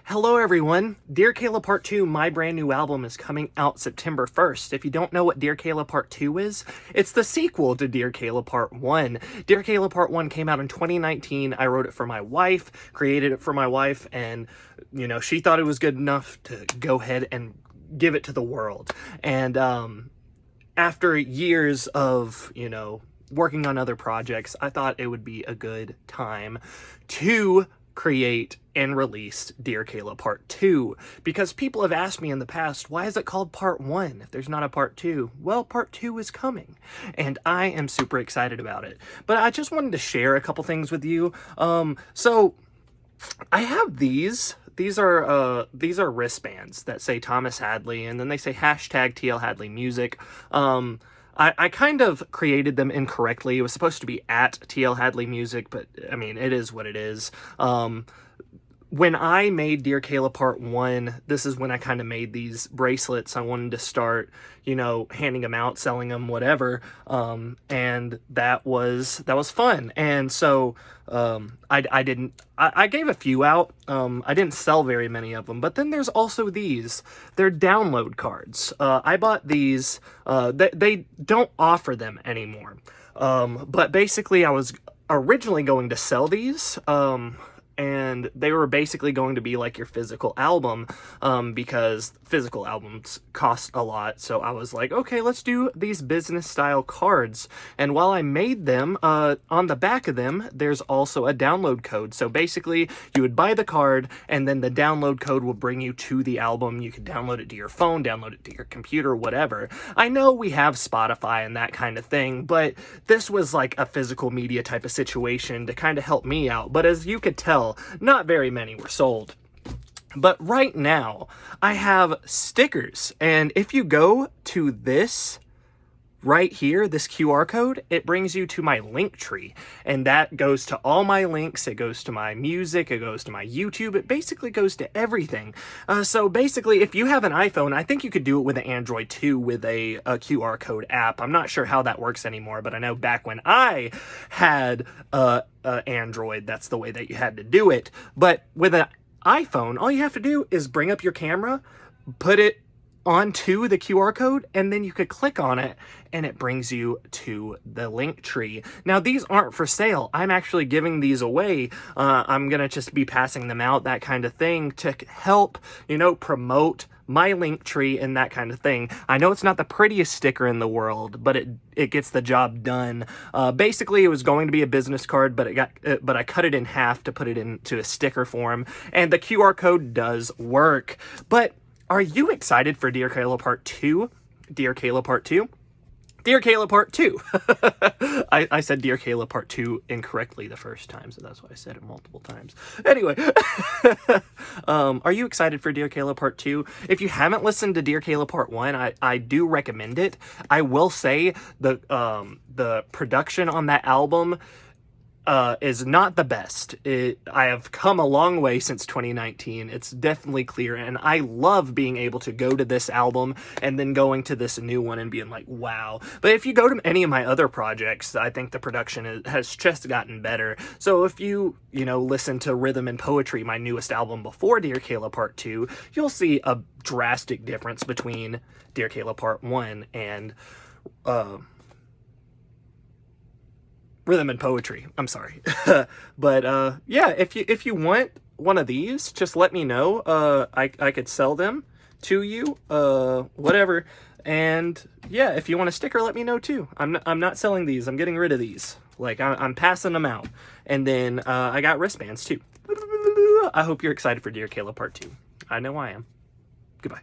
Hello everyone! Dear Kayla Part 2, my brand new album is coming out September 1st. If you don't know what Dear Kayla Part 2 is, it's the sequel to Dear Kayla Part 1. Dear Kayla Part 1 came out in 2019. I wrote it for my wife, created it for my wife, and, she thought it was good enough to go ahead and give it to the world. And, after years of, working on other projects, I thought it would be a good time to create and release Dear Kayla Part 2, because people have asked me in the past, why is it called Part 1 if there's not a Part 2? Well, Part 2 is coming, and I am super excited about it. But I just wanted to share a couple things with you. So I have these. These are wristbands that say Thomas Hadley, and then they say hashtag TL Hadley Music. I kind of created them incorrectly. It was supposed to be at TL Hadley Music, but I mean, it is what it is. When I made Dear Kayla Part 1, this is when I kind of made these bracelets. I wanted to start, handing them out, selling them, whatever. And that was fun. And so, I gave a few out. I didn't sell very many of them, but then there's also these. They're download cards. I bought these. They don't offer them anymore. But basically I was originally going to sell these. And they were basically going to be like your physical album, because physical albums cost a lot. So I was like, okay, let's do these business style cards. And while I made them, on the back of them, there's also a download code. So basically you would buy the card and then the download code will bring you to the album. You could download it to your phone, download it to your computer, whatever. I know we have Spotify and that kind of thing, but this was like a physical media type of situation to kind of help me out. But as you could tell, not very many were sold. But right now, I have stickers, and if you go to this right here, this QR code, it brings you to my link tree, and that goes to all my links. It goes to my music, it goes to my YouTube, it basically goes to everything. So basically, if you have an iPhone, I think you could do it with an Android too, with a QR code app. I'm not sure how that works anymore, but I know back when I had Android, that's the way that you had to do it. But with an iPhone, all you have to do is bring up your camera, put it onto the QR code, and then you could click on it and it brings you to the link tree. Now, these aren't for sale. I'm actually giving these away. I'm gonna just be passing them out, that kind of thing, to help, promote my link tree and that kind of thing. I know it's not the prettiest sticker in the world, but it gets the job done. Basically, it was going to be a business card, but I cut it in half to put it into a sticker form, and the QR code does work. But are you excited for Dear Kayla Part 2? Dear Kayla Part 2? Dear Kayla Part 2. I said Dear Kayla Part 2 incorrectly the first time, so that's why I said it multiple times. Anyway, are you excited for Dear Kayla Part 2? If you haven't listened to Dear Kayla Part 1, I do recommend it. I will say the production on that album is not the best. I have come a long way since 2019. It's definitely clear, and I love being able to go to this album and then going to this new one and being like, wow. But if you go to any of my other projects, I think the production has just gotten better. So if you, listen to Rhythm and Poetry, my newest album before Dear Kayla Part 2, you'll see a drastic difference between Dear Kayla Part 1 and Rhythm and Poetry. I'm sorry. But yeah, if you want one of these, just let me know. I could sell them to you, whatever. And yeah, if you want a sticker, let me know too. I'm not selling these. I'm getting rid of these. Like, I'm passing them out. And then I got wristbands too. I hope you're excited for Dear Kayla Part 2. I know I am. Goodbye.